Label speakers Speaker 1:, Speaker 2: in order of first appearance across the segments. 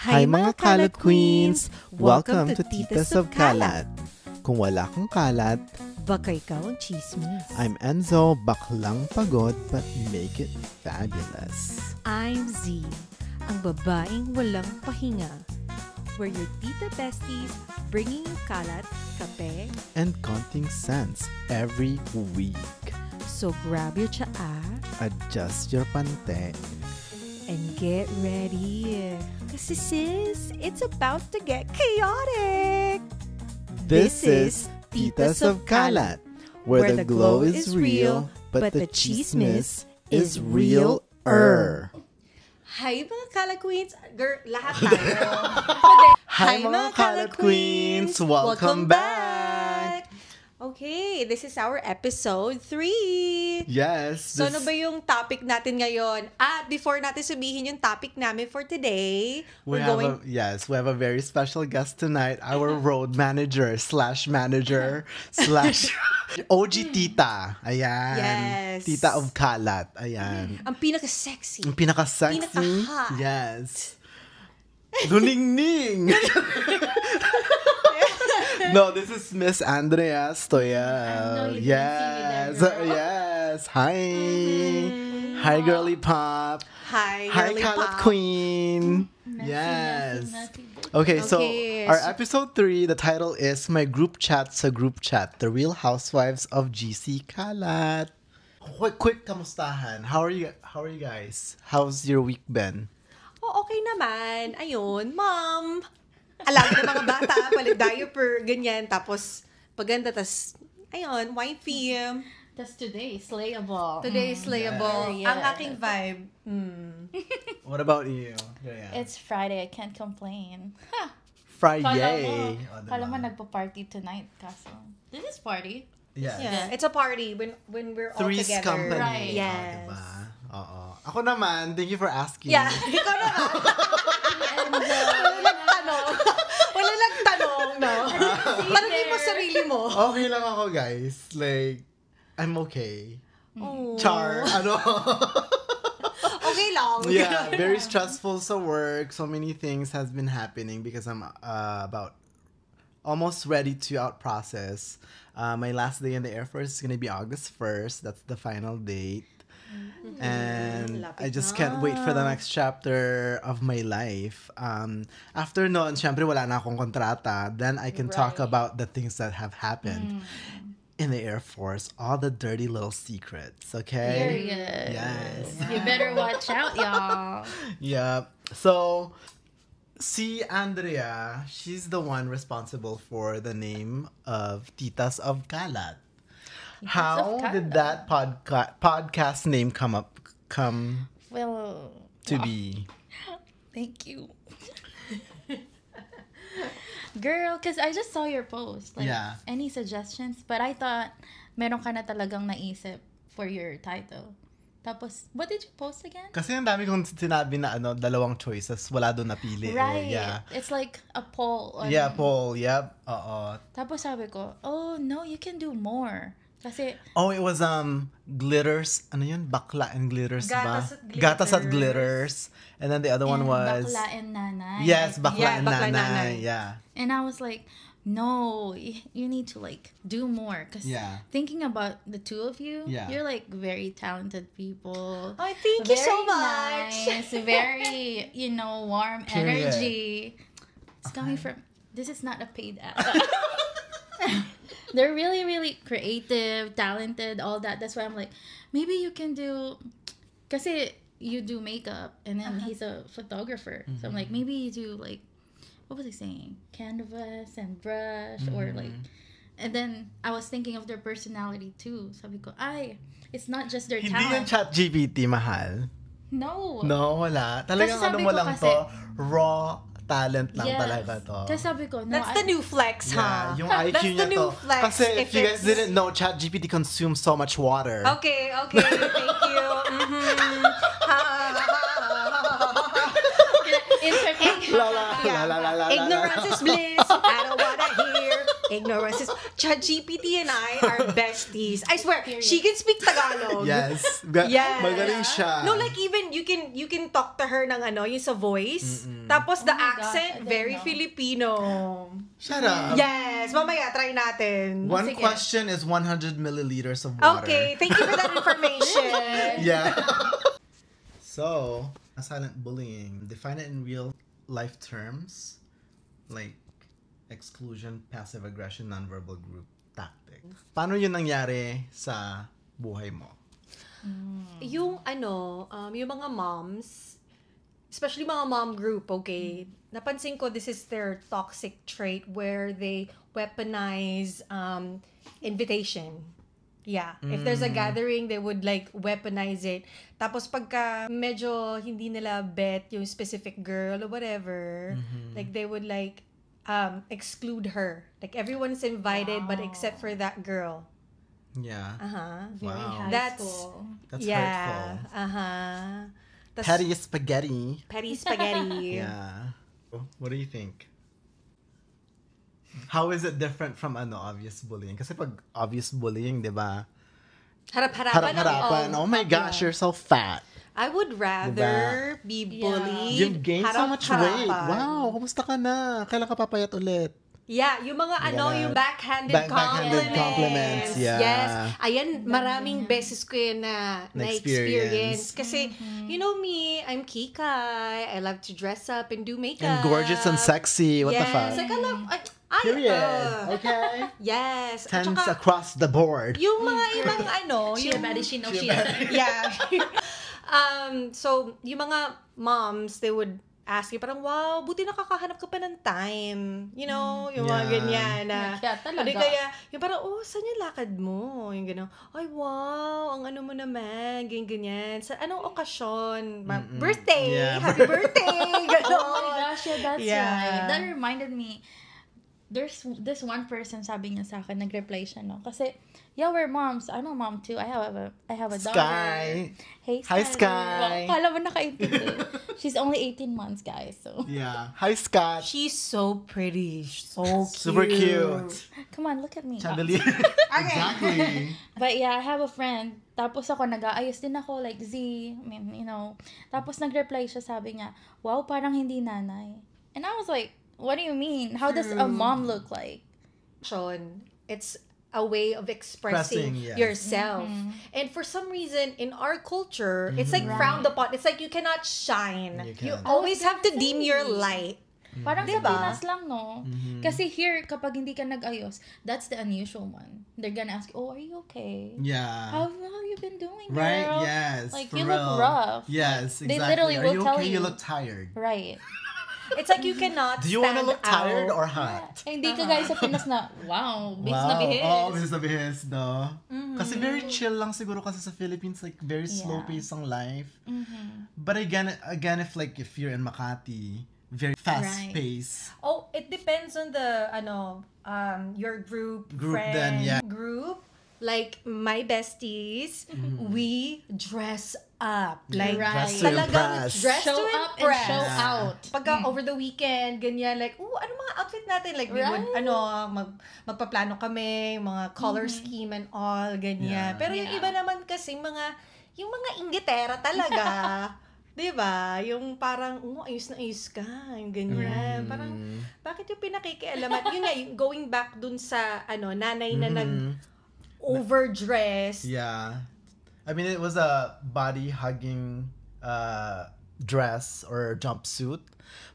Speaker 1: Hi mga Kalat Queens! Welcome to Titas of Kalat. Kung wala kang kalat,
Speaker 2: baka ikaw ang chismis.
Speaker 1: I'm Enzo, baklang pagod but make it fabulous.
Speaker 2: I'm Z, ang babaeng walang pahinga. We're your tita besties, bringing you kalat, kape,
Speaker 1: and conting sense every week.
Speaker 2: So grab your tsaa,
Speaker 1: Adjust your pante,
Speaker 2: and get ready. Kasi sis, it's about to get chaotic.
Speaker 1: This is Titas of Kalat, where the glow is real, but the chismis is real-er.
Speaker 2: Hi mga Kalat Queens! Lahat tayo.
Speaker 1: Hi mga Kalat Queens! Welcome back!
Speaker 2: Okay, this is our episode 3.
Speaker 1: Yes.
Speaker 2: So ano ba yung topic natin ngayon? Before natin sabihin yung topic namin for today,
Speaker 1: we have a very special guest tonight, our road manager / manager / OG tita. Ayan.
Speaker 2: Yes.
Speaker 1: Tita of Kalat. Ayan.
Speaker 2: Ang pinaka-sexy.
Speaker 1: Ang pinaka-sexy.
Speaker 2: Pinaka-hot.
Speaker 1: Yes. Luningning. No, this is Miss Andrea Stoya. Yes. Yes. Hi. Hi, girly pop.
Speaker 2: Hi,
Speaker 1: Hi,
Speaker 2: girly
Speaker 1: Kalat
Speaker 2: pop.
Speaker 1: Queen. Yes. Okay, so our episode 3, the title is My Group Chat sa Group Chat, The Real Housewives of GC Kalat. Quick kamustahan. How are you guys? How's your week been?
Speaker 2: Oh, okay naman. Ayun, mom. Alaga ng mga bata, palit diaper, ganyan. Tapos, paganda, tas, ayun, wifey.
Speaker 3: That's today, slayable.
Speaker 2: Today is slayable.
Speaker 3: Yes.
Speaker 2: Ang aking vibe.
Speaker 1: What about you? Yeah.
Speaker 3: It's Friday, I can't complain.
Speaker 1: Friday.
Speaker 3: Kala mo nagpa-party tonight, kaso. This is party.
Speaker 1: Yes.
Speaker 2: Yeah, it's a party when we're all
Speaker 1: Three's
Speaker 2: together.
Speaker 1: company.
Speaker 3: Right.
Speaker 2: Yes.
Speaker 1: Diba? Oo. Ako naman, thank you for asking.
Speaker 2: Yeah, ikaw naman. Wala nagtanong, no? Tanongin mo sarili mo.
Speaker 1: Okay lang ako, guys. Like, I'm okay.
Speaker 2: Oh.
Speaker 1: Char, ano?
Speaker 2: Okay lang.
Speaker 1: Yeah, very stressful sa work. So many things has been happening because I'm about almost ready to out process. My last day in the Air Force is gonna be August 1st. That's the final date. And I just can't wait for the next chapter of my life. After noon, syempre wala na akong kontrata. Then I can talk about the things that have happened in the Air Force. All the dirty little secrets, okay?
Speaker 3: Period.
Speaker 1: Yes.
Speaker 3: You better watch out, y'all.
Speaker 1: Yeah. So, si Andrea, she's the one responsible for the name of Titas of Kalat. How did that podcast name come
Speaker 3: Well,
Speaker 1: to be?
Speaker 3: thank you. Girl, because I just saw your post. Like,
Speaker 1: Yeah.
Speaker 3: Any suggestions? But I thought meron ka na talagang naisip for your title. Tapos, what did you post again?
Speaker 1: Kasi ang dami kong sinabi na dalawang choices, wala doon napili.
Speaker 3: Right.
Speaker 1: Yeah.
Speaker 3: It's like a poll.
Speaker 1: Yeah, Paul. Yep.
Speaker 3: Tapos sabi ko, oh, no, you can do more. Kasi,
Speaker 1: Oh, it was glitters. Ano yun? Bakla and glitters ba?
Speaker 2: Gatas at glitters.
Speaker 1: Gatas at glitters. And then the other one was
Speaker 3: Bakla and Nanay.
Speaker 1: Yes, Bakla
Speaker 2: Yeah,
Speaker 1: and
Speaker 2: Bakla and
Speaker 1: Nanay.
Speaker 2: Nanay.
Speaker 1: Yeah.
Speaker 3: And I was like, no, you need to like do more. Because
Speaker 1: Yeah.
Speaker 3: thinking about the two of you,
Speaker 1: Yeah.
Speaker 3: you're like very talented people.
Speaker 2: Oh, thank you so
Speaker 3: Very
Speaker 2: much.
Speaker 3: nice, very, warm
Speaker 1: Period.
Speaker 3: energy. It's coming from, this is not a paid ad. They're really, really creative, talented, all that. That's why I'm like, maybe you can do, kasi you do makeup and then he's a photographer. So I'm like, maybe you do like, what was I saying? Canvas and brush or like, and then I was thinking of their personality too. Sabi ko, it's not just their
Speaker 1: Hindi yung
Speaker 3: talent.
Speaker 1: ChatGPT mahal.
Speaker 3: No.
Speaker 1: No, wala. Talagang
Speaker 3: Kasi sabi
Speaker 1: mo
Speaker 3: ko
Speaker 1: lang
Speaker 3: kasi-
Speaker 1: to, raw talent lang
Speaker 3: Yes.
Speaker 1: talaga to.
Speaker 3: Kasi sabi ko, no,
Speaker 2: That's the new flex,
Speaker 1: Yeah,
Speaker 2: huh?
Speaker 1: yung IQ
Speaker 2: That's
Speaker 1: niya
Speaker 2: the new
Speaker 1: to.
Speaker 2: flex.
Speaker 1: Kasi if you guys
Speaker 2: it's-
Speaker 1: didn't know, ChatGPT consumes so much water.
Speaker 2: Okay, thank you.
Speaker 3: it's okay.
Speaker 1: La, la, la, la, la, la, la.
Speaker 2: Ignorance is bliss. I don't wanna hear ignorance is ChatGPT and I are besties. I swear, she can speak Tagalog.
Speaker 1: Yes.
Speaker 2: Yes.
Speaker 1: Magaling siya.
Speaker 2: No, like even you can talk to her ng yung sa voice. Tapos the
Speaker 3: Oh my gosh, I
Speaker 2: accent
Speaker 3: didn't
Speaker 2: very
Speaker 3: know.
Speaker 2: Filipino.
Speaker 1: Shut up.
Speaker 2: Yes, mamaya try natin.
Speaker 1: One
Speaker 3: Sige.
Speaker 1: question is 100 milliliters of water.
Speaker 2: Okay, thank you for that information.
Speaker 1: Yeah. So, silent bullying. Define it in real life terms. Like, exclusion, passive aggression, nonverbal group tactic. Paano yun nangyari sa buhay mo?
Speaker 2: Yung yung mga moms, especially mga mom group, okay, napansin ko this is their toxic trait where they weaponize invitation. Yeah. If there's a gathering, they would like weaponize it. Tapos pagka medyo hindi nila bet yung specific girl or whatever, like they would like exclude her. Like everyone's invited but except for that girl.
Speaker 1: Yeah.
Speaker 3: Very
Speaker 1: Wow.
Speaker 3: high
Speaker 2: That's-
Speaker 3: school.
Speaker 1: That's
Speaker 2: Yeah.
Speaker 1: hurtful.
Speaker 2: Tas-
Speaker 1: Petty spaghetti.
Speaker 2: Petty spaghetti.
Speaker 1: Yeah. What do you think? How is it different from obvious bullying? Kasi pag obvious bullying, di ba?
Speaker 2: Harap-harapan.
Speaker 1: Harap-harapan. Oh my gosh, you're so fat.
Speaker 2: I would rather be bullied.
Speaker 1: You've gained so much weight.
Speaker 2: harap-harapan.
Speaker 1: Wow, kumusta ka na? Kailan ka papayat ulit?
Speaker 2: Yeah, yung mga yung backhanded
Speaker 1: Backhanded compliments, yeah.
Speaker 2: Yes. Ayan, maraming beses ko yun
Speaker 1: Na-experience.
Speaker 2: na-experience. Kasi, you know me, I'm kikay. I love to dress up and do makeup.
Speaker 1: And gorgeous and sexy. What the
Speaker 2: yes,
Speaker 1: fuck?
Speaker 2: like I love,
Speaker 1: Period. Okay?
Speaker 2: yes. At
Speaker 1: Tens
Speaker 2: saka,
Speaker 1: across the board.
Speaker 2: yung mga ibang
Speaker 3: She a baddie, she knows she
Speaker 2: yeah. So, yung mga moms, they would ask you, parang, wow, buti nakakahanap ka pa ng time. You know, yung mga
Speaker 1: Yeah.
Speaker 2: ganyan na.
Speaker 3: Yeah, talaga.
Speaker 2: Hindi kaya, yung parang, oh, saan yung lakad mo? Yung gano'n, ay, wow, ang ano mo naman, ganyan. Sa anong okasyon? Birthday!
Speaker 1: Yeah.
Speaker 2: Happy birthday! Gano'n.
Speaker 3: Oh my gosh, yeah, that's
Speaker 2: Yeah.
Speaker 3: right. That reminded me, there's this one person, sabi niya sa akin, nag-reply siya, no? Kasi, yeah, we're moms. I'm a mom too. I have a daughter.
Speaker 1: Sky.
Speaker 3: Hey,
Speaker 1: Hi,
Speaker 3: Sky.
Speaker 1: Sky.
Speaker 3: Well, kala mo nakaintindi. She's only 18 months, guys. So,
Speaker 1: Yeah. Hi, Scott.
Speaker 2: She's so pretty. So cute.
Speaker 1: Super cute.
Speaker 3: come on, look at me.
Speaker 1: Chandelier. Exactly.
Speaker 3: But yeah, I have a friend. Tapos ako, nag-aayos din ako, like Z. I mean, you know. Tapos nag-reply siya, sabi niya, wow, parang hindi nanay. And I was like, what do you mean? How does a mom look like?
Speaker 2: It's a way of expressing
Speaker 1: Expressing, yes.
Speaker 2: yourself. And for some reason, in our culture, it's like frowned upon. It's like you cannot shine.
Speaker 1: You
Speaker 2: You
Speaker 1: can't.
Speaker 2: always have to
Speaker 3: say.
Speaker 2: dim your light.
Speaker 3: Parang
Speaker 2: Diba?
Speaker 3: sa Pinas lang, no? Kasi here, kapag hindi ka nag-ayos, that's the unusual one. They're gonna ask, oh, are you okay?
Speaker 1: Yeah.
Speaker 3: How you been doing, girl?
Speaker 1: Right? Yes.
Speaker 3: Like,
Speaker 1: for
Speaker 3: you
Speaker 1: real.
Speaker 3: look rough.
Speaker 1: Yes, exactly.
Speaker 3: They literally
Speaker 1: Are
Speaker 3: will
Speaker 1: you
Speaker 3: tell
Speaker 1: okay? You
Speaker 3: you.
Speaker 1: look tired.
Speaker 3: Right.
Speaker 2: It's like you cannot
Speaker 1: Do you want to
Speaker 2: stand
Speaker 1: look tired
Speaker 2: out.
Speaker 1: or hot?
Speaker 3: Eh, hindi ka guys sa Pinas na, wow, bihis na bihis.
Speaker 1: Oh, bihis na bihis, no? Kasi very chill lang siguro kasi sa Philippines, like, very slow pace ang life. But again, if you're in Makati, very fast pace.
Speaker 2: Oh, it depends on the your group friend
Speaker 1: then, yeah.
Speaker 2: group. Like my besties, we dress up. Like
Speaker 3: Right.
Speaker 1: Dress to
Speaker 2: talagang
Speaker 1: impress.
Speaker 2: dress
Speaker 3: Show
Speaker 2: to
Speaker 3: up and
Speaker 2: impress.
Speaker 3: show
Speaker 1: Yeah.
Speaker 3: out.
Speaker 2: Pagka over the weekend, ganyan, like, ano mga outfit natin? Like, we would,
Speaker 3: Right.
Speaker 2: magpaplano kami, mga color scheme and all, ganyan.
Speaker 1: Yeah.
Speaker 2: Pero yung iba naman kasi, yung mga inggitera talaga, di ba? Yung parang, ayos na ayos ka, yung ganyan. Parang, bakit yung pinakikialaman? Yun nga, yung going back dun sa, nanay na nag-overdress.
Speaker 1: Yeah. I mean, it was a body-hugging dress or jumpsuit.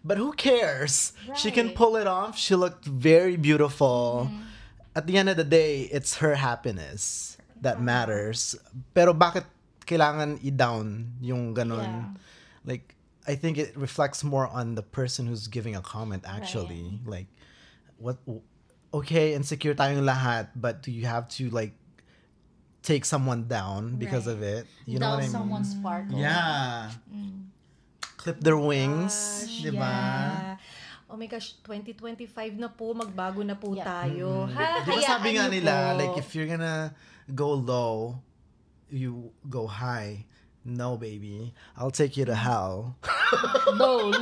Speaker 1: But who cares? She can
Speaker 3: Right.
Speaker 1: pull it off. She looked very beautiful. At the end of the day, it's her happiness that matters. Pero bakit kailangan i-down yung ganun?
Speaker 3: Yeah.
Speaker 1: Like, I think it reflects more on the person who's giving a comment, actually. Like, okay, insecure tayong lahat, but do you have to, like, take someone down because
Speaker 3: Right.
Speaker 1: of it? You know what I mean?
Speaker 3: Someone's sparkle.
Speaker 1: Yeah. Clip their wings, di ba?
Speaker 2: Yeah. Oh my gosh, 2025 na po, magbago na po
Speaker 3: Yeah.
Speaker 2: tayo.
Speaker 1: Di ba sabi nga nila, like, if you're gonna go low, you go high. No, baby. I'll take you to hell.
Speaker 3: Low.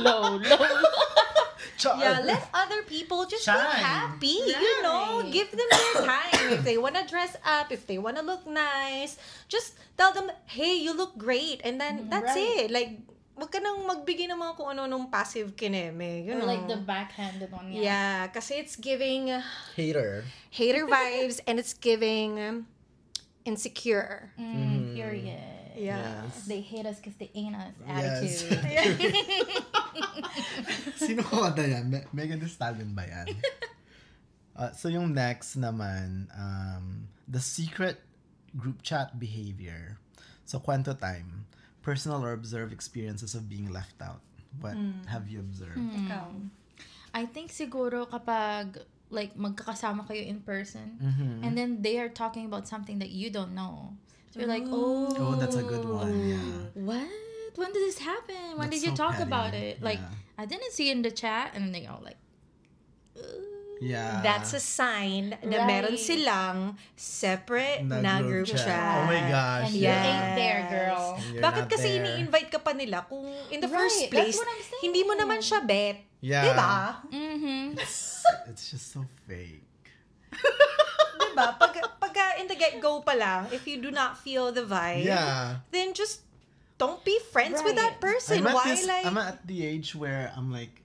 Speaker 2: Yeah, let other people just be
Speaker 1: Shine.
Speaker 2: happy, you know?
Speaker 3: Right.
Speaker 2: Give them their time. If they want to dress up, if they want to look nice, just tell them, hey, you look great. And then that's
Speaker 3: Right.
Speaker 2: it. Like, wag ka nang magbigay ng mga kung ano nung passive kineme. You
Speaker 3: Or
Speaker 2: know?
Speaker 3: like the backhanded one.
Speaker 2: Yeah, kasi it's giving
Speaker 1: Hater.
Speaker 2: hater vibes and it's giving insecure.
Speaker 3: Period.
Speaker 2: Yeah.
Speaker 1: Yes.
Speaker 3: They hate us because they ain't us.
Speaker 1: Yes.
Speaker 3: Attitude.
Speaker 1: Sino kumanta yan? Megan Thee Stallion ba yan? So yung next naman, the secret group chat behavior. So kwento time. Personal or observed experiences of being left out. What have you observed?
Speaker 2: Ikaw.
Speaker 3: I think siguro kapag like magkakasama kayo in person and then they are talking about something that you don't know. So you're like, oh,
Speaker 1: Oh, that's a good one. Yeah.
Speaker 3: what? When did this happen? When
Speaker 1: That's
Speaker 3: did you
Speaker 1: so
Speaker 3: talk
Speaker 1: petty.
Speaker 3: about it? Like,
Speaker 1: Yeah.
Speaker 3: I didn't see in the chat, and they all like,
Speaker 1: Yeah.
Speaker 2: That's a sign na
Speaker 3: Right.
Speaker 2: meron silang separate na group chat.
Speaker 1: Oh my gosh.
Speaker 3: and you
Speaker 2: Yes.
Speaker 3: ain't there, girl.
Speaker 1: And you're
Speaker 2: Bakit
Speaker 1: not
Speaker 2: kasi
Speaker 1: there.
Speaker 2: ini-invite ka pa nila kung in the
Speaker 3: Right,
Speaker 2: first
Speaker 3: that's
Speaker 2: place,
Speaker 3: what I'm saying.
Speaker 2: hindi mo naman siya bet.
Speaker 1: Yeah.
Speaker 2: Diba?
Speaker 3: Mm-hmm.
Speaker 1: It's just so fake.
Speaker 2: Diba? Pag in the get-go pa lang, if you do not feel the vibe,
Speaker 1: Yeah.
Speaker 2: then just don't be friends with
Speaker 3: Right.
Speaker 2: that person.
Speaker 1: I'm at the age where I'm like,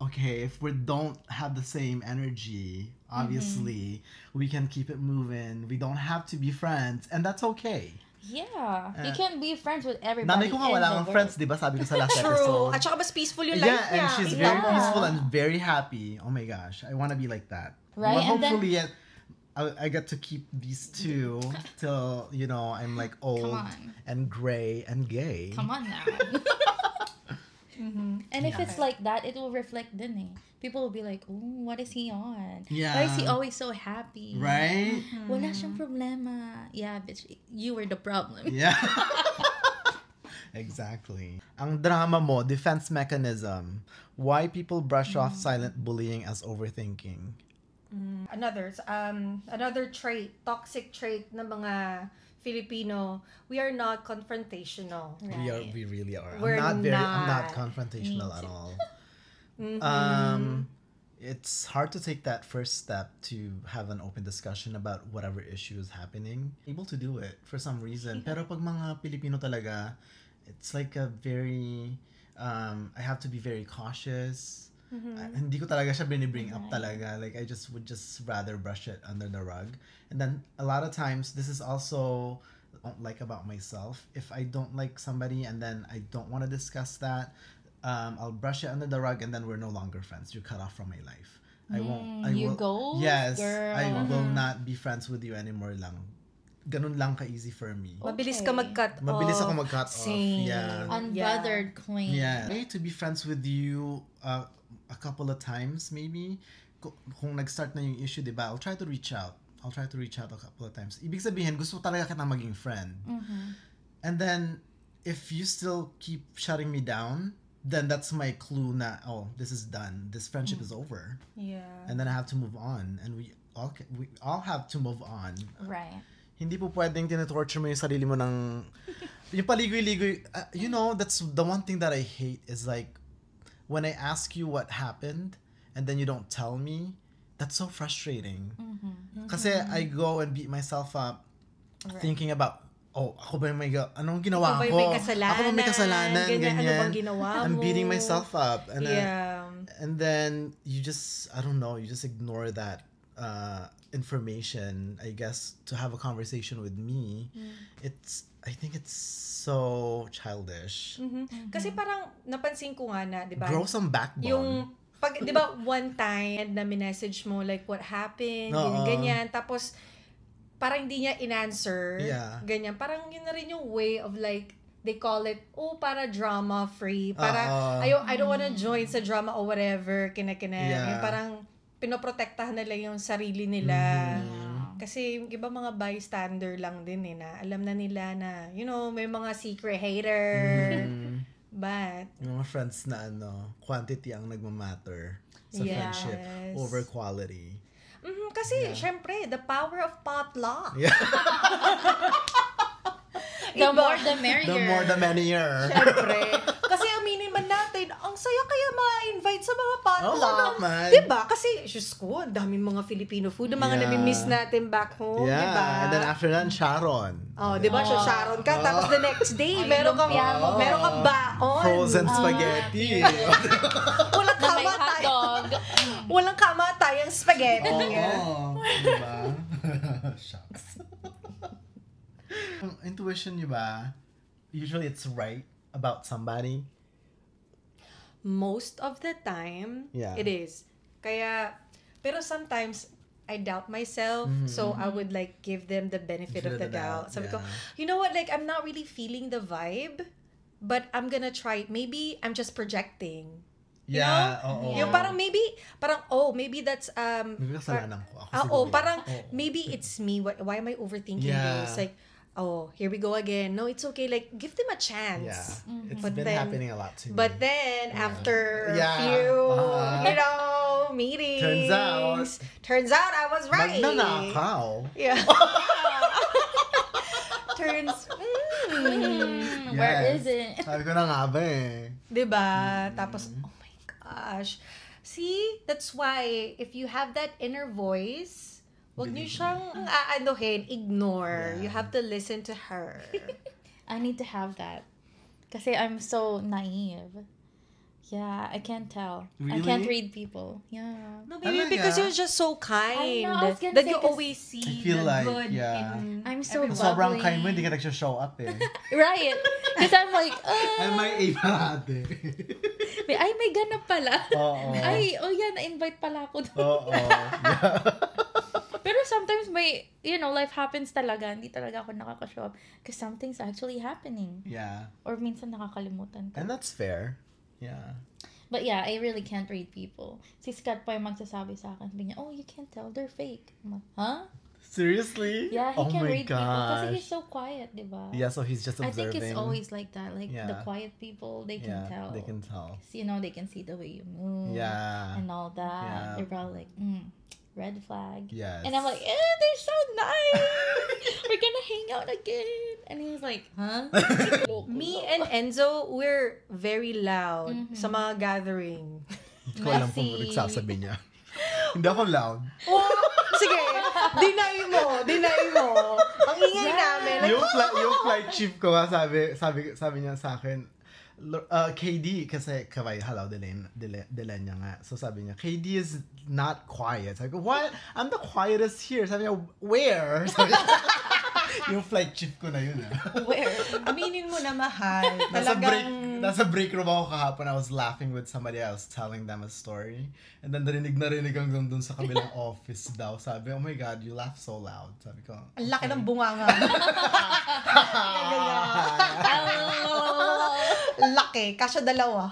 Speaker 1: okay, if we don't have the same energy, obviously, we can keep it moving. We don't have to be friends, and that's okay.
Speaker 3: Yeah, you can be friends with everybody.
Speaker 1: Nanay ko nga
Speaker 3: in
Speaker 1: wala
Speaker 3: the
Speaker 1: kang
Speaker 3: world.
Speaker 1: friends, di ba? Sabi ko sa last
Speaker 2: True.
Speaker 1: episode.
Speaker 2: At saka mas peaceful yung life
Speaker 1: Yeah, and
Speaker 2: niya.
Speaker 1: she's very
Speaker 3: Yeah.
Speaker 1: peaceful and very happy. Oh my gosh, I want to be like that.
Speaker 3: Right,
Speaker 1: Well,
Speaker 3: and then-
Speaker 1: hopefully, I get to keep these two till I'm like old
Speaker 3: on.
Speaker 1: and gray and gay.
Speaker 3: Come on now. And if it's like that, it will reflect din eh. People will be like, oh, what is he on?
Speaker 1: Yeah.
Speaker 3: Why is he always so happy?
Speaker 1: Right?
Speaker 3: Wala siyang problema. Yeah, bitch, you were the problem.
Speaker 1: Yeah. Exactly. Ang drama mo, defense mechanism. Why people brush off silent bullying as overthinking.
Speaker 2: Another trait, toxic trait ng mga Filipino, we are not confrontational.
Speaker 1: We really are.
Speaker 2: We're
Speaker 1: I'm not
Speaker 2: not.
Speaker 1: confrontational at all. It's hard to take that first step to have an open discussion about whatever issue is happening. Able to do it for some reason. Pero pag mga Pilipino talaga, it's like a very I have to be very cautious. Hindi ko talaga siya bring up talaga. Like I would just rather brush it under the rug. And then a lot of times this is also I don't like about myself. If I don't like somebody and then I don't want to discuss that, I'll brush it under the rug and then we're no longer friends. You're cut off from my life. I won't.
Speaker 3: You ghost,
Speaker 1: Yes,
Speaker 3: girl.
Speaker 1: I will not be friends with you anymore lang. Ganun lang ka-easy for me.
Speaker 2: Mabilis
Speaker 3: Okay.
Speaker 2: ka mag-cut off.
Speaker 1: Mabilis ako mag-cut off.
Speaker 2: Same.
Speaker 1: Yeah.
Speaker 3: Unbothered queen.
Speaker 1: Yeah. I need to be friends with you a couple of times maybe. Kung nag-start na yung issue, diba? I'll try to reach out a couple of times. Ibig sabihin, gusto talaga kita maging friend. And then, if you still keep shutting me down, then that's my clue na, oh, this is done. This friendship is over.
Speaker 2: Yeah.
Speaker 1: And then I have to move on. And we all have to move on.
Speaker 3: Right.
Speaker 1: Hindi po pwedeng tinatorture mo yung sarili mo ng... yung paligoy-ligoy. That's the one thing that I hate is like, when I ask you what happened, and then you don't tell me, that's so frustrating. Kasi I go and beat myself up thinking about, oh, ako ba yung anong ginawa
Speaker 2: Ako ba
Speaker 1: ko?
Speaker 2: yung may kasalanan?
Speaker 1: Ako ba may kasalanan?
Speaker 2: Ganyan, ano
Speaker 1: Ganyan.
Speaker 2: bang ginawa
Speaker 1: I'm
Speaker 2: mo?
Speaker 1: beating myself up. And
Speaker 2: Yeah.
Speaker 1: and then you just, I don't know, you just ignore that information, I guess, to have a conversation with me. I think it's so childish.
Speaker 2: Kasi parang napansin ko nga na, di ba?
Speaker 1: Grow some backbone.
Speaker 2: Yung, pag, di ba, one time na minessage mo, like, what happened,
Speaker 1: Oo.
Speaker 2: ganyan, tapos, parang hindi niya in-answer,
Speaker 1: Yeah.
Speaker 2: ganyan. Parang yun na rin yung way of like, they call it, para drama-free. Para, I don't wanna join sa drama or whatever, kina-kina.
Speaker 1: Yeah.
Speaker 2: Yung parang, pinoprotektahan nila yung sarili nila. Kasi yung iba mga bystander lang din na alam na nila na, may mga secret hater. But,
Speaker 1: Yung mga friends na quantity ang nagmamatter sa
Speaker 2: Yes.
Speaker 1: friendship over quality.
Speaker 2: kasi, syempre, the power of potluck.
Speaker 1: Yeah.
Speaker 3: The more the merrier.
Speaker 1: The more the merrier.
Speaker 2: Syempre. Kasi aminin man natin, ang ang saya kaya ma-invite sa mga potluck.
Speaker 1: Oo naman.
Speaker 2: Diba? Kasi, Diyos ko, ang daming mga Filipino food, ang mga nami-miss natin back home,
Speaker 1: Yeah.
Speaker 2: diba?
Speaker 1: And then after that, Sharon.
Speaker 2: Oh, di ba? Sharon ka. Tapos the next day, meron kang baon.
Speaker 1: Frozen spaghetti.
Speaker 2: Walang
Speaker 3: Na may
Speaker 2: kamatay.
Speaker 3: hotdog.
Speaker 2: Walang kamatay ang spaghetti.
Speaker 1: Oo. Diba? Shucks. Ang intuition niyo ba, usually it's right about somebody?
Speaker 2: Most of the time,
Speaker 1: Yeah.
Speaker 2: it is. Kaya, pero sometimes, I doubt myself, so I would like give them the benefit of the doubt. Sabi ko, you know what, like I'm not really feeling the vibe, but I'm gonna try. Maybe I'm just projecting.
Speaker 1: Yeah,
Speaker 2: know?
Speaker 1: oo.
Speaker 2: Yung parang maybe maybe that's
Speaker 1: Maybe kasalanan ko. Ako siguro.
Speaker 2: parang maybe it's me. Why am I overthinking
Speaker 1: Yeah.
Speaker 2: this? Like, here we go again. No, it's okay. Like, give them a chance.
Speaker 1: Yeah. It's
Speaker 2: But
Speaker 1: been
Speaker 2: then-
Speaker 1: happening a lot to me.
Speaker 2: But then, after
Speaker 1: Yeah.
Speaker 2: a few, meetings. Turns out I was right.
Speaker 1: Magnanakaw.
Speaker 2: Yeah.
Speaker 3: Where
Speaker 1: Yes.
Speaker 3: is it?
Speaker 1: Sabi ko na nga ba eh.
Speaker 2: Diba? Tapos, oh my gosh. See, that's why, if you have that inner voice, wag niyo siyang aanuhin, ignore.
Speaker 1: Yeah.
Speaker 2: You have to listen to her.
Speaker 3: I need to have that. Kasi I'm so naive. Yeah, I can't tell. I can't
Speaker 1: Really?
Speaker 3: read people. Yeah.
Speaker 2: No, maybe
Speaker 1: Talaga?
Speaker 2: because you're just so
Speaker 3: I
Speaker 2: kind.
Speaker 3: know, I was gonna
Speaker 2: That
Speaker 3: say,
Speaker 2: you
Speaker 3: 'cause
Speaker 2: always see
Speaker 1: I feel
Speaker 2: the
Speaker 1: like,
Speaker 2: good
Speaker 1: yeah.
Speaker 2: in
Speaker 3: I'm so
Speaker 2: everyone.
Speaker 1: Sobrang
Speaker 3: bubbly.
Speaker 1: kind mo, hindi ka nagsho-show up eh.
Speaker 3: Right. Because I'm like,
Speaker 1: Ay, may A parate.
Speaker 3: may ganap pala.
Speaker 1: Oo.
Speaker 3: Ay, yeah, na-invite pala ako doon.
Speaker 1: Oo. Yeah.
Speaker 3: Pero sometimes life happens talaga. Hindi talaga ako nakaka-show up. Because something's actually happening.
Speaker 1: Yeah.
Speaker 3: Or minsan nakakalimutan ko.
Speaker 1: And that's fair. Yeah.
Speaker 3: But yeah, I really can't read people. Si Scott pa yung magsasabi sa akin. Sabi niya, oh, you can't tell. They're fake. I'm like, huh?
Speaker 1: Seriously?
Speaker 3: Yeah, he
Speaker 1: Oh
Speaker 3: can
Speaker 1: my
Speaker 3: read people. Kasi
Speaker 1: gosh.
Speaker 3: he's so quiet, di ba?
Speaker 1: Yeah, so he's just
Speaker 3: I
Speaker 1: observing.
Speaker 3: think it's always like that. Like, the
Speaker 1: Yeah.
Speaker 3: quiet people, they can tell.
Speaker 1: They can tell.
Speaker 3: They can see the way you move.
Speaker 1: Yeah.
Speaker 3: And all that.
Speaker 1: Yeah.
Speaker 3: They're probably like, red flag.
Speaker 1: Yes.
Speaker 3: And I'm like, they're so nice. We're gonna hang out again. And he was like, huh?
Speaker 2: Me and Enzo, we're very loud sa mga gathering.
Speaker 1: Hindi ko alam kung
Speaker 3: Messy.
Speaker 1: nagsasabi niya. Hindi ako loud.
Speaker 2: Sige, deny mo. Ang ingay namin. Like,
Speaker 1: yung flight chief ko nga sabi niya sa akin, KD, kasi kaway, hello, Delen niya nga. So sabi niya, KD is not quiet. Sabi ko, what? I'm the quietest here. Sabi niya, where? Sabi niya, yung flight chief ko na yun.
Speaker 3: Where?
Speaker 2: aminin mo na mahal.
Speaker 1: Nasa break room ako kahapon. I was laughing with somebody else, telling them a story. And then narinig hanggang dun sa kabilang office daw. Sabi, oh my God, you laugh so loud. Sabi ko,
Speaker 2: Ang laki ng bunganga. Laki, kasya dalawa.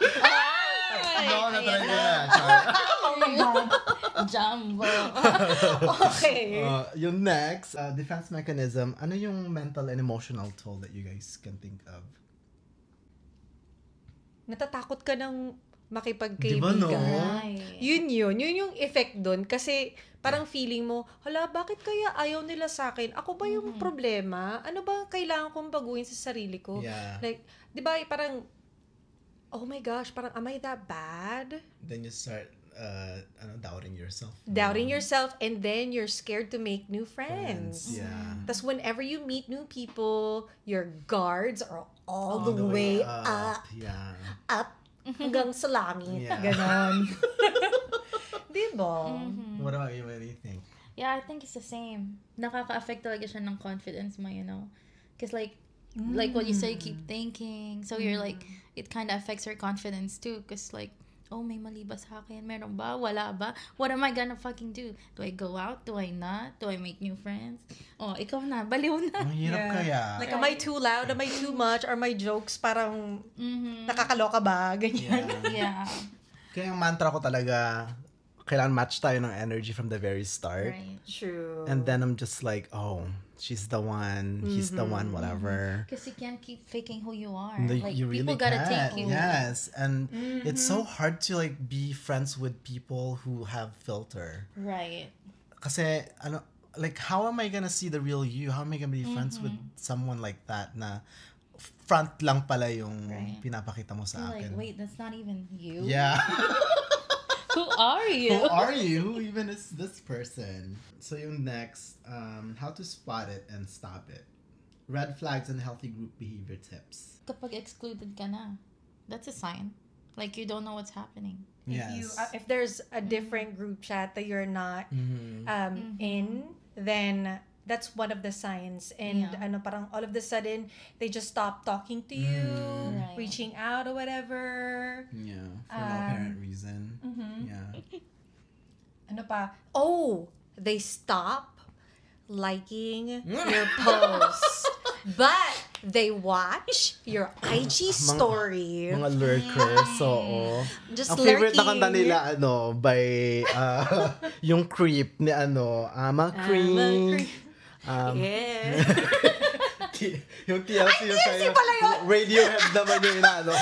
Speaker 1: no, natry ko na. Sorry.
Speaker 3: Oh my God. Jumbo.
Speaker 2: Okay.
Speaker 1: Yung next, defense mechanism, ano yung mental and emotional toll that you guys can think of?
Speaker 2: Natatakot ka ng
Speaker 1: Diba,
Speaker 2: makipagkaibigan.
Speaker 1: no?
Speaker 2: Yun yung effect doon. Kasi parang feeling mo, hala, bakit kaya ayaw nila sa akin? Ako ba yung problema? Ano ba kailangan kong baguhin sa sarili ko?
Speaker 1: Yeah.
Speaker 2: Like, di ba parang, oh my gosh, parang am I that bad?
Speaker 1: Then you start doubting yourself.
Speaker 2: Doubting yourself, and then you're scared to make new friends.
Speaker 1: Yeah.
Speaker 2: Tapos whenever you meet new people, your guards are all the way up.
Speaker 1: Yeah.
Speaker 2: Up hanggang sa langit.
Speaker 1: Yeah.
Speaker 2: Ganon. Diba?
Speaker 1: What about you? What do you think?
Speaker 3: Yeah, I think it's the same. Nakaka-affect talaga siya ng confidence mo, Because like what you say, you keep thinking. So you're like, it kind of affects your confidence too. Because like, oh, may mali ba sa akin? Meron ba? Wala ba? What am I gonna fucking do? Do I go out? Do I not? Do I make new friends? Oh, ikaw na. Baliw na.
Speaker 1: Ang hirap kaya.
Speaker 2: Like, am I too loud? Am I too much? Are my jokes parang nakakaloka ba? Ganyan.
Speaker 3: Yeah.
Speaker 1: Kaya yung mantra ko talaga, kailangan match tayo ng energy from the very start.
Speaker 3: Right.
Speaker 2: True.
Speaker 1: And then I'm just like, oh, she's the one, he's the one, whatever.
Speaker 3: Because you can't keep faking who you are.
Speaker 1: No,
Speaker 3: Like,
Speaker 1: you really
Speaker 3: people gotta
Speaker 1: can't.
Speaker 3: take you.
Speaker 1: Yes, and it's so hard to like be friends with people who have filter.
Speaker 3: Right.
Speaker 1: Kasi how am I gonna see the real you? How am I gonna be friends with someone like that na front lang pala yung
Speaker 3: Right.
Speaker 1: pinapakita mo sa
Speaker 3: You're like,
Speaker 1: akin.
Speaker 3: wait, that's not even you.
Speaker 1: Yeah.
Speaker 3: Who are you?
Speaker 1: Who are you? Who even is this person? So yung next, how to spot it and stop it. Red flags and healthy group behavior tips.
Speaker 3: Kapag excluded ka na, that's a sign. Like you don't know what's happening.
Speaker 1: Yes.
Speaker 2: If there's a different group chat that you're not
Speaker 1: Mm-hmm.
Speaker 2: in, then that's one of the signs. And
Speaker 3: Yeah.
Speaker 2: parang all of the sudden they just stop talking to you,
Speaker 3: Right.
Speaker 2: reaching out or whatever.
Speaker 1: Yeah. For no apparent reason.
Speaker 2: Mm-hmm.
Speaker 1: Yeah.
Speaker 2: Ano pa? Oh, they stop liking your posts, but they watch your IG story.
Speaker 1: Mga lurkers, oo.
Speaker 2: Just
Speaker 1: Ang favorite na
Speaker 2: lurking.
Speaker 1: kanta nila, by, yung creep ni Ama Creep.
Speaker 2: Yeah.
Speaker 1: Yung TLC yung
Speaker 2: TLC
Speaker 1: sa'yo.
Speaker 2: pala yun.
Speaker 1: Radiohead naman yung inaano.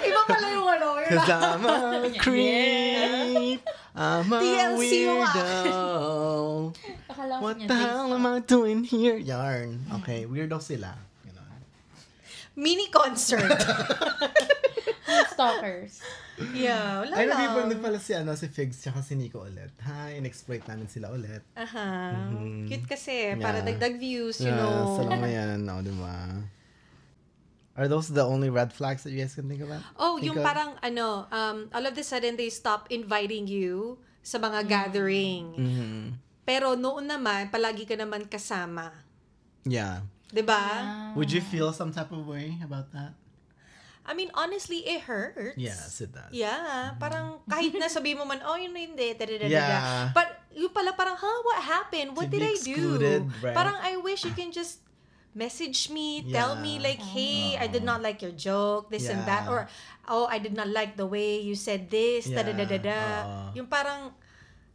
Speaker 2: Iba pala yung yun.
Speaker 1: Cause I'm a creep. I'm a
Speaker 2: TLC yung
Speaker 1: weirdo.
Speaker 3: Akala ko
Speaker 1: What
Speaker 3: niya,
Speaker 1: the
Speaker 3: they
Speaker 1: hell
Speaker 3: stop.
Speaker 1: am I doing here? Yarn. Okay, weirdo sila. Ganon.
Speaker 2: Mini concert.
Speaker 3: Stalkers.
Speaker 2: Yeah, wala
Speaker 1: Ay,
Speaker 2: lang.
Speaker 1: nabibond pala si Figs tsaka si Nico ulit. Hi, in-exploit namin sila ulit.
Speaker 2: Aha. Cute kasi.
Speaker 1: Yeah.
Speaker 2: Para dagdag views, you
Speaker 1: Yeah,
Speaker 2: know.
Speaker 1: salam mo yan, diba? Are those the only red flags that you guys can think about?
Speaker 2: Oh,
Speaker 1: Think
Speaker 2: yung
Speaker 1: of?
Speaker 2: parang all of a sudden they stop inviting you sa mga gathering.
Speaker 1: Mhm.
Speaker 2: Pero noon naman, palagi ka naman kasama.
Speaker 1: Yeah.
Speaker 2: 'Di ba?
Speaker 1: Would you feel some type of way about that?
Speaker 2: I mean, honestly, it hurts.
Speaker 1: Yes, it does.
Speaker 2: Yeah, parang kahit na sabihin mo man, oh, yun na hindi, da-da-da-da.
Speaker 1: Yeah.
Speaker 2: But yung pala parang, what happened? What
Speaker 1: To
Speaker 2: did
Speaker 1: be
Speaker 2: I do?
Speaker 1: excluded, right?
Speaker 2: Parang I wish you can just message me, tell me
Speaker 1: Yeah.
Speaker 2: like, hey, I did not like your joke, this and that.
Speaker 1: Yeah.
Speaker 2: Or, oh, I did not like the way you said this,
Speaker 1: Yeah.
Speaker 2: da-da-da-da-da. Yung parang,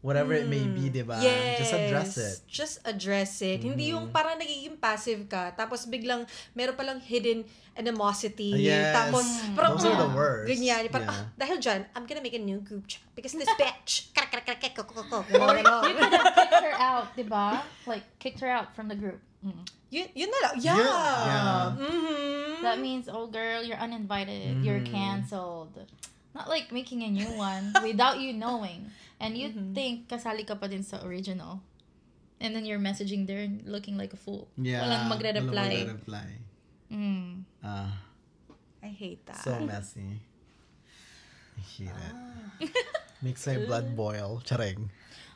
Speaker 1: Whatever it may be, diba?
Speaker 2: yes,
Speaker 1: Just address it.
Speaker 2: Just address it. Hindi yung parang nagiging passive ka, tapos biglang meron palang hidden animosity.
Speaker 1: Yes.
Speaker 2: Tapos, parang,
Speaker 1: Those are the worst.
Speaker 2: ganyan. Parang,
Speaker 1: Yeah.
Speaker 2: dahil dyan, I'm gonna make a new group chat because this bitch.
Speaker 3: Or you could have kicked her out, diba? Like, kicked her out from the group. Mm.
Speaker 2: Yun na lang. Yeah.
Speaker 1: Yeah.
Speaker 2: Mhm.
Speaker 3: That means, oh girl, you're uninvited. You're canceled. Not like making a new one without you knowing. And you think kasali ka pa din sa original. And then you're messaging there and looking like a fool.
Speaker 1: Yeah.
Speaker 3: Walang magre-reply.
Speaker 1: Walang magre-reply.
Speaker 3: Mm.
Speaker 2: I hate that.
Speaker 1: So messy. I hate it. Makes my blood boil. Charing.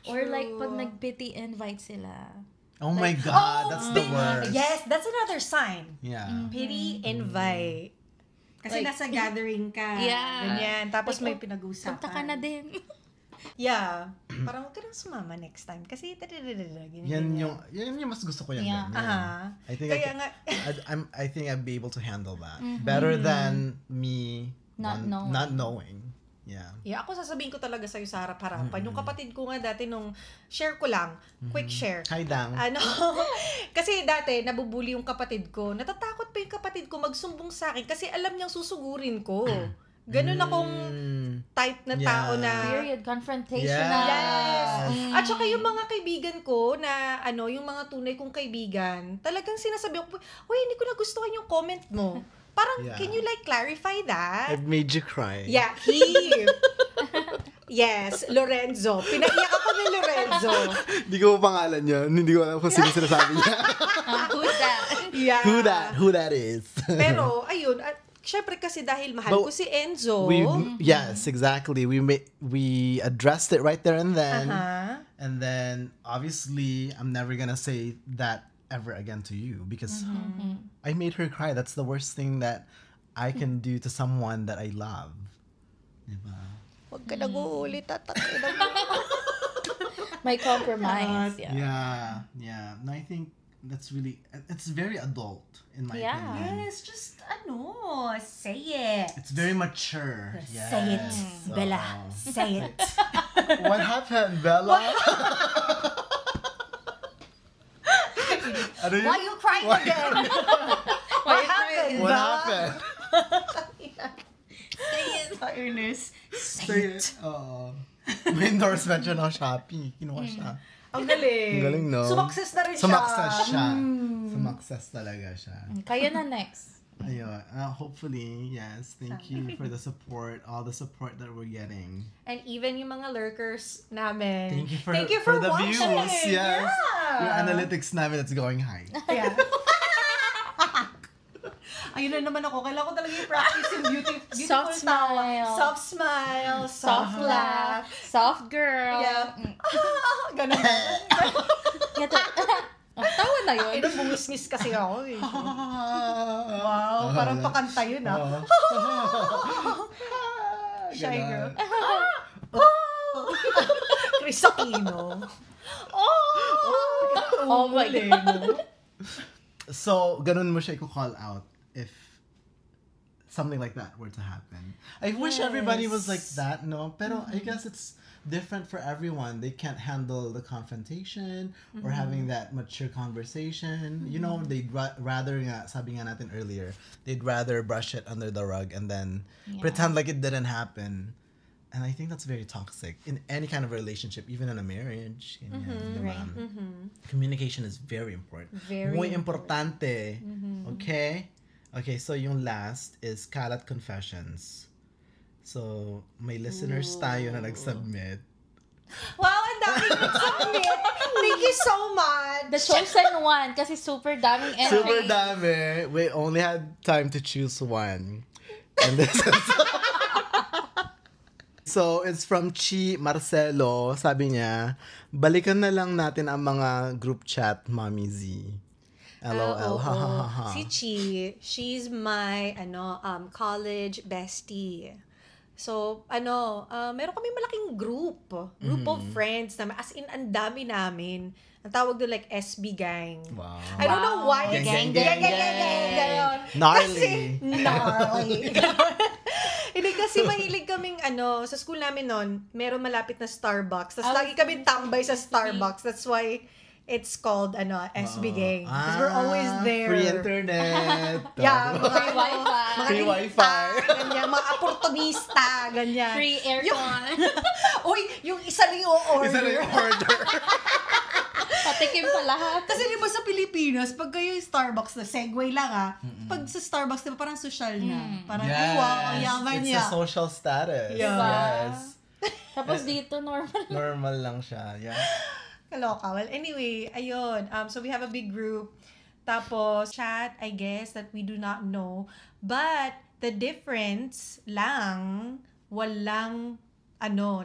Speaker 3: Or like, pag nag-pity invite sila.
Speaker 1: Oh my God, that's the worst.
Speaker 2: Yes, that's another sign.
Speaker 1: Yeah.
Speaker 2: Pity invite. Kasi
Speaker 3: Like,
Speaker 2: nasa gathering ka.
Speaker 3: Yeah.
Speaker 2: Ganyan. Tapos may
Speaker 3: Like,
Speaker 2: pinag-usapan.
Speaker 3: Punta ka na din.
Speaker 2: Yeah. Parang huwag ka nang sumama next time. Kasi ganyan.
Speaker 1: Yan yung mas gusto ko yung
Speaker 3: Yeah.
Speaker 1: ganyan.
Speaker 2: Aha.
Speaker 1: I think
Speaker 2: Kaya nga,
Speaker 1: I think I'd be able to handle that better than me
Speaker 3: Not knowing.
Speaker 1: not knowing. Yeah.
Speaker 2: yeah, ako sasabihin ko talaga sa'yo sa harap-harapan. Yung kapatid ko nga dati nung share ko lang, quick share.
Speaker 1: Hi, Dang.
Speaker 2: Ano, kasi dati, nabubuli yung kapatid ko. Natatakot pa yung kapatid ko magsumbong sa akin kasi alam niyang susugurin ko. Ganun akong type na tao
Speaker 1: Yeah.
Speaker 2: na...
Speaker 3: Period. Confrontational.
Speaker 2: Yes! At saka yung mga kaibigan ko na, yung mga tunay kong kaibigan, talagang sinasabi ko, uy, hindi ko nagustuhan yung comment mo. Parang,
Speaker 1: Yeah.
Speaker 2: can you like clarify that?
Speaker 1: I've made you cry.
Speaker 2: Yeah, yes, Lorenzo. Pinaiyak ako ni Lorenzo.
Speaker 1: Hindi ko pangalan yun. Hindi ko alam kung sino sinasabi niya.
Speaker 3: Who's that?
Speaker 2: Yeah.
Speaker 1: Who that is.
Speaker 2: Pero, ayun, at syempre kasi dahil mahal ko si Enzo.
Speaker 1: Yes, exactly. We addressed it right there and then.
Speaker 2: Uh-huh.
Speaker 1: And then, obviously, I'm never gonna say that ever again to you because I made her cry. That's the worst thing that I can do to someone that I love. Diba?
Speaker 2: Huwag ka nag-uulit at
Speaker 3: My compromise.
Speaker 1: Yeah. And I think that's really, it's very adult in my
Speaker 3: Yeah.
Speaker 1: opinion.
Speaker 2: Yes, just say it.
Speaker 1: It's very mature. Yes.
Speaker 2: Say it, Bella. Say it.
Speaker 1: What happened, Bella? Ano yun?
Speaker 2: Why you crying again? What happened,
Speaker 1: What
Speaker 2: Bella?
Speaker 1: happened?
Speaker 2: Say it. Ernest.
Speaker 1: Say it. Oo. May endorsement siya ng Shopee. Kinuha siya.
Speaker 2: Ang galing.
Speaker 1: Ang galing, no?
Speaker 2: Sumakses na rin siya.
Speaker 1: Sumakses siya. Sumakses talaga siya.
Speaker 3: Kayo na next.
Speaker 1: Ayun. Hopefully, yes. Thank you for the support, all the support that we're getting.
Speaker 2: And even yung mga lurkers namin.
Speaker 1: Thank you for the
Speaker 2: watching.
Speaker 1: views. Yes.
Speaker 2: Yeah.
Speaker 1: Yung analytics namin that's going high.
Speaker 2: Yeah. Ayun na naman ako. Kailangan ko talaga yung practice yung beautiful
Speaker 3: Soft
Speaker 2: tawa.
Speaker 3: smile.
Speaker 2: Soft smile. Soft laugh.
Speaker 3: Soft girl.
Speaker 2: Yeah. Ganun.
Speaker 3: Tawa na yun.
Speaker 2: Bungis-ngis kasi ako eh. Wow, parang pakanta yun ah. Shy girl. Chris Aquino.
Speaker 3: Oh my God.
Speaker 1: So, ganun mo siya i-call out if something like that were to happen. I wish everybody was like that, no? Pero I guess it's different for everyone. They can't handle the confrontation or having that mature conversation. You know, they'd rather, nga, sabi nga natin earlier, they'd rather brush it under the rug and then pretend like it didn't happen. And I think that's very toxic in any kind of relationship, even in a marriage. Diba? Communication is very important. Muy importante. Okay? Okay, so yung last is Kalat Confessions. So, may listeners tayo na nag-submit.
Speaker 2: Wow, ang daming nag-submit. Thank you so much.
Speaker 3: The chosen one, kasi super daming entry.
Speaker 1: Super dami. We only had time to choose one. And this is... So, it's from Chi Marcelo. Sabi niya, balikan na lang natin ang mga group chat, Mommy Z. LOL. Ha, ha, ha, ha.
Speaker 2: Si Chi, she's my college bestie. So, meron kami malaking group of friends na as in ang dami namin. Ang tawag doon like SB gang.
Speaker 1: Wow.
Speaker 2: I don't know why.
Speaker 1: Gang.
Speaker 2: Ganon.
Speaker 1: Gnarly.
Speaker 2: Gnarly. Hindi kasi mahilig kaming sa school namin noon, meron malapit na Starbucks. Tapos lagi kami tambay sa Starbucks. That's why it's called SB gang. Because we're always there.
Speaker 1: Free internet.
Speaker 2: Yeah, mga
Speaker 3: Free Wi-Fi.
Speaker 2: Mga
Speaker 1: Free
Speaker 2: elita,
Speaker 1: Wi-Fi.
Speaker 2: ganyan, mga oportunista, ganyan.
Speaker 3: Free aircon.
Speaker 2: Uy, yung isa lang yung order.
Speaker 1: Isa na yung order.
Speaker 3: Patikim pa lahat.
Speaker 2: Kasi di ba sa Pilipinas, pag kayo yung Starbucks na, segue lang pag sa Starbucks, di ba parang social na. Parang,
Speaker 1: Yes.
Speaker 2: ay wow, ang yaman
Speaker 1: It's
Speaker 2: niya.
Speaker 1: a social status.
Speaker 2: Yeah.
Speaker 1: Yes.
Speaker 3: Tapos dito, normal.
Speaker 1: Normal lang siya. Yeah.
Speaker 2: Kaloka. Well, anyway, ayun. So we have a big group. Tapos, chat, I guess, that we do not know. But, the difference lang, walang,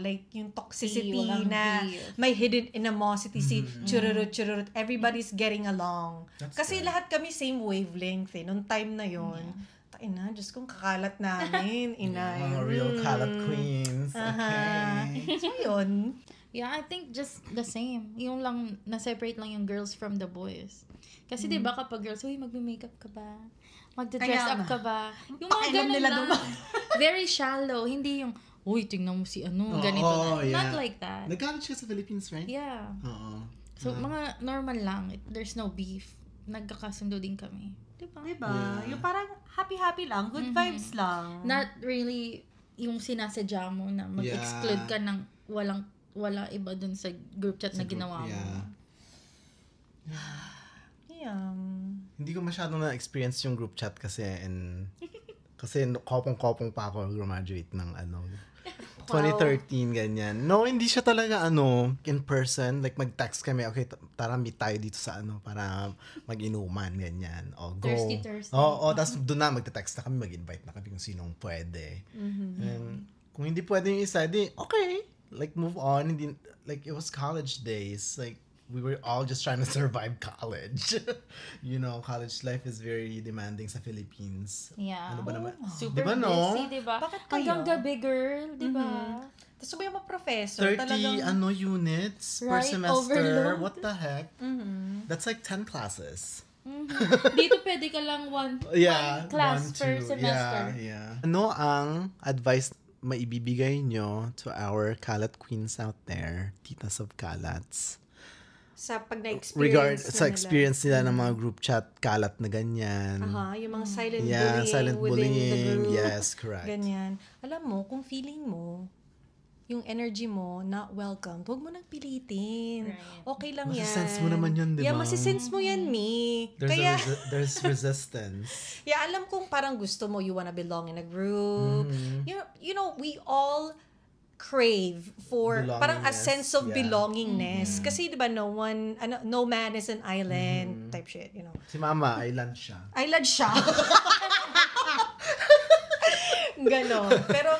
Speaker 2: like, yung toxicity
Speaker 3: Walang
Speaker 2: na
Speaker 3: beef.
Speaker 2: may hidden animosity, si chururut. Everybody's getting along.
Speaker 1: That's
Speaker 2: Kasi
Speaker 1: good.
Speaker 2: lahat kami same wavelength nung time na yun. Ina, Diyos kong kakalat namin. Inay.
Speaker 1: Mga real kalat queens. Okay.
Speaker 2: So, yun.
Speaker 3: Yeah, I think just the same. Yung lang, na-separate lang yung girls from the boys. Kasi di ba kapag girls, uy, magme-makeup ka ba? Magde-dress
Speaker 2: Kaya
Speaker 3: up
Speaker 2: nga.
Speaker 3: ka ba? Yung mga
Speaker 2: Pakialam
Speaker 3: ganun
Speaker 2: nila
Speaker 3: lang.
Speaker 2: doon.
Speaker 3: Very shallow. Hindi yung, uy, tingnan mo si ganito na.
Speaker 1: yeah.
Speaker 3: Not like that.
Speaker 1: Nag-college ka sa Philippines, right?
Speaker 3: Yeah.
Speaker 1: Oo.
Speaker 3: So, mga normal lang. There's no beef. Nagkakasundo din kami. Diba?
Speaker 2: Diba?
Speaker 1: Yeah.
Speaker 2: Yung parang happy-happy lang, good vibes lang.
Speaker 3: Not really yung sinasadya mo na mag-exclude ka ng wala iba dun sa group chat na ginawa mo.
Speaker 1: Yeah.
Speaker 2: Yeah.
Speaker 1: Hindi ko masyadong na-experience yung group chat kasi kasi kopong-kopong pa ako graduate ng 2013 ganyan. No, hindi siya talaga in person, like mag-text kami, okay, tara meet tayo dito sa para mag-inuman ganyan. O go.
Speaker 3: Thirsty Thursday.
Speaker 1: Tapos doon na magte-text na kami, mag-invite na kami kung sinong pwede. And kung hindi pwede yung isa, di okay, like move on. Hindi, like it was college days, like we were all just trying to survive college. College life is very demanding sa Philippines.
Speaker 3: Yeah.
Speaker 1: Ano ba naman?
Speaker 3: Super
Speaker 1: Diba, no?
Speaker 3: busy, diba?
Speaker 2: Bakit
Speaker 3: Hanggang
Speaker 2: kayo?
Speaker 3: gabi, girl, diba?
Speaker 2: Tapos ba yung mga professor?
Speaker 1: 30 units per
Speaker 3: Right,
Speaker 1: semester.
Speaker 3: overload.
Speaker 1: What the heck? That's like 10 classes.
Speaker 3: Dito pwede ka lang one class per semester.
Speaker 1: Yeah. Ano ang advice maibibigay nyo to our kalat queens out there, titas of kalats?
Speaker 2: Sa pag na-experience
Speaker 1: Sa
Speaker 2: nila.
Speaker 1: experience nila ng mga group chat, kalat na ganyan.
Speaker 2: Yung mga silent
Speaker 1: Yeah,
Speaker 2: bullying
Speaker 1: silent
Speaker 2: within the
Speaker 1: bullying.
Speaker 2: group.
Speaker 1: Yes, correct.
Speaker 2: Ganyan. Alam mo, kung feeling mo, yung energy mo not welcome, huwag mo nang pilitin.
Speaker 3: Right.
Speaker 2: Okay lang yan.
Speaker 1: Masisense mo naman yun, di
Speaker 2: Yeah,
Speaker 1: ba?
Speaker 2: masisense mo yan, me. Kaya,
Speaker 1: There's resistance.
Speaker 2: yeah, alam kong parang gusto mo, you wanna belong in a group. You know, we all crave for parang a
Speaker 1: Belongingness,
Speaker 2: sense of
Speaker 1: yeah.
Speaker 2: belongingness. Kasi, di ba, no man is an island type shit, you know.
Speaker 1: Si Mama, island siya.
Speaker 2: Island siya. Ganon. Pero,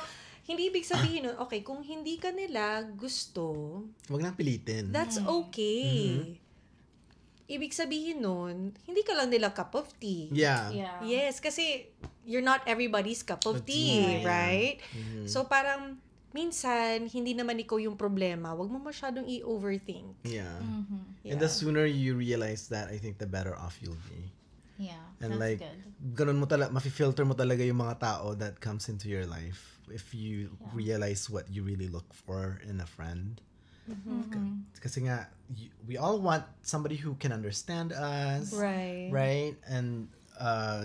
Speaker 2: hindi ibig sabihin nun, okay, kung hindi ka nila gusto,
Speaker 1: Huwag nang pilitin.
Speaker 2: that's okay. Ibig sabihin nun, hindi ka lang nila cup of tea.
Speaker 1: Yeah.
Speaker 3: Yeah.
Speaker 2: Yes, kasi you're not everybody's cup of
Speaker 1: Right.
Speaker 2: tea, right? So parang, minsan, hindi naman ikaw yung problema. Huwag mo masyadong i-overthink.
Speaker 1: Yeah.
Speaker 2: Yeah.
Speaker 1: And the sooner you realize that, I think the better off you'll be.
Speaker 3: Yeah.
Speaker 1: And
Speaker 3: That's
Speaker 1: like,
Speaker 3: good.
Speaker 1: ganun mo talaga, mafi-filter mo talaga yung mga tao that comes into your life if you realize what you really look for in a friend. Kasi nga, we all want somebody who can understand us, right? And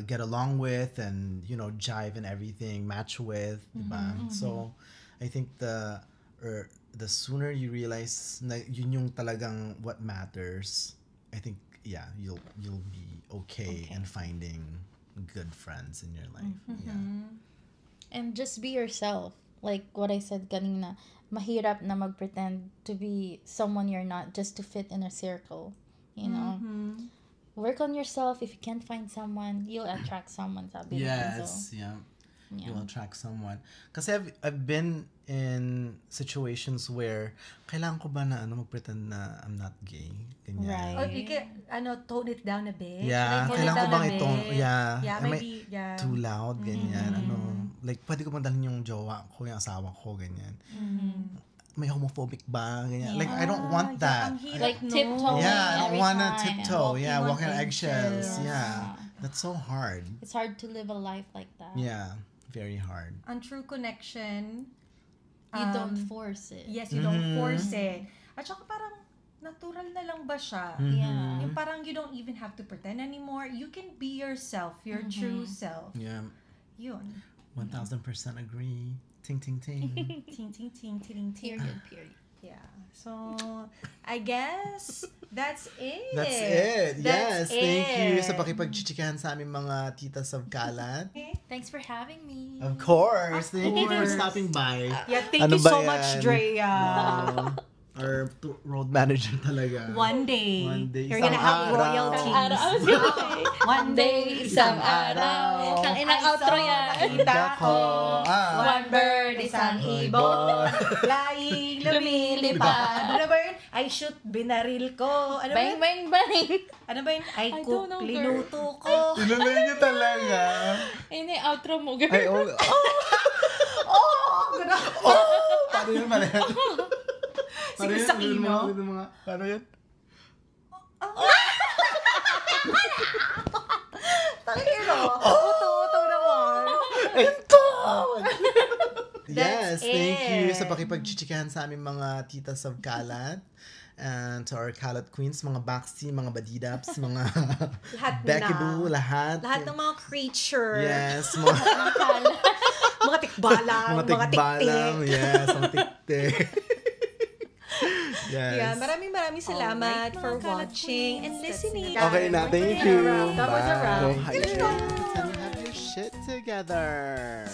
Speaker 1: get along with, and you know, jive and everything, match with, diba? So, I think the sooner you realize na yun yung talagang what matters, I think you'll be okay in finding good friends in your life. Yeah.
Speaker 3: And just be yourself. Like what I said kanina, mahirap na mag-pretend to be someone you're not just to fit in a circle. You know? Work on yourself. If you can't find someone, you'll attract someone. Sabi nila.
Speaker 1: Yes,
Speaker 3: So,
Speaker 1: yeah.
Speaker 3: yeah.
Speaker 1: You'll attract someone. Kasi I've been in situations where kailangan ko ba na mag-pretend na I'm not gay? Ganyan.
Speaker 3: Right.
Speaker 2: Or you can, tone it down a bit.
Speaker 1: Yeah,
Speaker 2: Like, tone it
Speaker 1: kailangan ko
Speaker 2: down
Speaker 1: bang
Speaker 2: a
Speaker 1: ito?
Speaker 2: bit.
Speaker 1: Yeah.
Speaker 2: Yeah,
Speaker 1: Am I
Speaker 2: maybe, yeah.
Speaker 1: too loud? Ganyan. Like, pwede ko bang dalhin yung jowa ko, yung asawa ko, ganyan. May homophobic ba? Ganyan. Like, I don't want that.
Speaker 2: ang hirap,
Speaker 3: Like
Speaker 2: no?
Speaker 3: tiptoeing
Speaker 1: Yeah, I don't
Speaker 3: every
Speaker 1: want to
Speaker 3: time.
Speaker 1: tiptoe. Yeah,
Speaker 3: on
Speaker 1: walking on eggshells.
Speaker 3: eggshells.
Speaker 1: Yeah. That's so hard.
Speaker 3: It's hard to live a life like that.
Speaker 1: Yeah, very hard.
Speaker 2: Ang true connection,
Speaker 3: You don't force it.
Speaker 2: yes, you don't force it. At saka parang, natural na lang ba siya?
Speaker 3: Yeah.
Speaker 2: Yung parang you don't even have to pretend anymore. You can be yourself, your true self.
Speaker 1: Yeah.
Speaker 2: Yun.
Speaker 1: 1000% agree. Ting, ting, ting.
Speaker 2: Ting, ting, ting, ting, ting.
Speaker 3: Period.
Speaker 2: Yeah. So, I guess that's it.
Speaker 1: That's it. Yes.
Speaker 2: That's
Speaker 1: Thank you
Speaker 2: it.
Speaker 1: sa pakipag-chichikan sa aming mga titas of kalat.
Speaker 3: Thanks for having me.
Speaker 1: Of course. Thank you for stopping by.
Speaker 2: Yeah, thank
Speaker 1: Ano
Speaker 2: you
Speaker 1: ba
Speaker 2: so
Speaker 1: yan?
Speaker 2: much, Drea.
Speaker 1: Our road manager talaga.
Speaker 2: One day,
Speaker 1: One day,
Speaker 2: you're gonna
Speaker 1: isang
Speaker 2: have
Speaker 1: araw.
Speaker 2: royalties. One day, isang araw.
Speaker 3: Ang inang outro yan.
Speaker 2: Kita ko.
Speaker 3: One bird, isang ibon.
Speaker 2: Flying, lumilipad. Ano ba yun? I shoot, binaril ko. Ano ba
Speaker 3: Bang,
Speaker 2: yun?
Speaker 3: bang, bang.
Speaker 2: Ano ba yun? I
Speaker 3: don't
Speaker 2: cook,
Speaker 3: know, girl.
Speaker 2: linuto ko.
Speaker 1: Tinuloy niyo talaga.
Speaker 3: Ayun na yung outro mo, girl.
Speaker 1: Ay, paano yun? Paano yun?
Speaker 2: Sige, sa kino.
Speaker 1: Paano yun?
Speaker 2: Tangino. Uto naman.
Speaker 1: Yes, thank you
Speaker 2: it.
Speaker 1: sa pakipag-chichikahan sa aming mga titas of kalat. And to our kalat queens, mga Baxi, mga Badidaps, mga
Speaker 2: Lahat
Speaker 1: Becky
Speaker 2: na.
Speaker 1: Boo, lahat.
Speaker 2: Lahat ng mga creature.
Speaker 1: Yes, mga
Speaker 2: Mga tikbalang, mga
Speaker 1: tikbalang.
Speaker 2: tiktik.
Speaker 1: Yes, mga tiktik. Yes.
Speaker 2: Yeah, maraming salamat
Speaker 3: Alright,
Speaker 2: for
Speaker 3: mga Kalat
Speaker 2: watching and
Speaker 3: Queens.
Speaker 2: listening.
Speaker 1: Okay na, thank you.
Speaker 2: That was a wrap.
Speaker 1: Go
Speaker 2: That was a
Speaker 1: hydrate
Speaker 2: wrap.
Speaker 1: and have your shit together.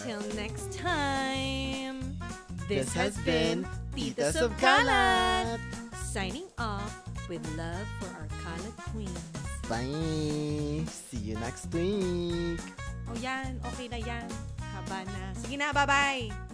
Speaker 2: Till next time.
Speaker 1: This has been Titas of Kalat.
Speaker 2: Signing off with love for our Kalat Queens.
Speaker 1: Bye. See you next week.
Speaker 2: O yan, okay na yan. Haba na. Sige na, bye-bye.